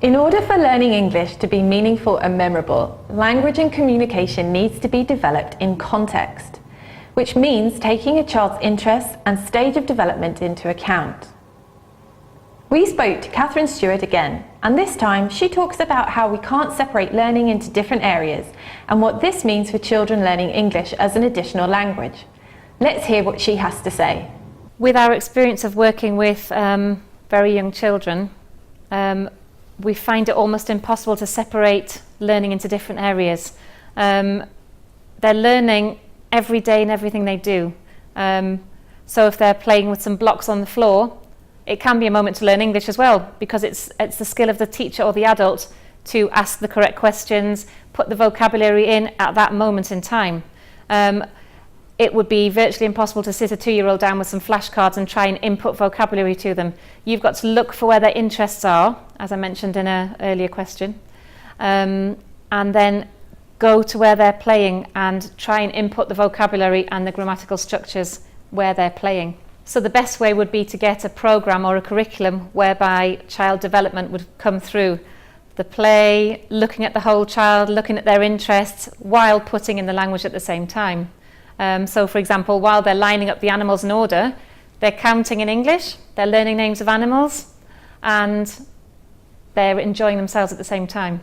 In order for learning English to be meaningful and memorable, language and communication needs to be developed in context, which means taking a child's interests and stage of development into account. We spoke to Catherine Stewart again, and this time she talks about how we can't separate learning into different areas and what this means for children learning English as an additional language. Let's hear what she has to say. With our experience of working with very young children, we find it almost impossible to separate learning into different areas. They're learning every day in everything they do. So if they're playing with some blocks on the floor, it can be a moment to learn English as well, because it's the skill of the teacher or the adult to ask the correct questions, put the vocabulary in at that moment in time. It would be virtually impossible to sit a 2-year-old down with some flashcards and try and input vocabulary to them. You've got to look for where their interests are, as I mentioned in an earlier question, and then go to where they're playing and try and input the vocabulary and the grammatical structures where they're playing. So the best way would be to get a programme or a curriculum whereby child development would come through the play, looking at the whole child, looking at their interests, while putting in the language at the same time. So for example, while they're lining up the animals in order, they're counting in English, they're learning names of animals, and they're enjoying themselves at the same time.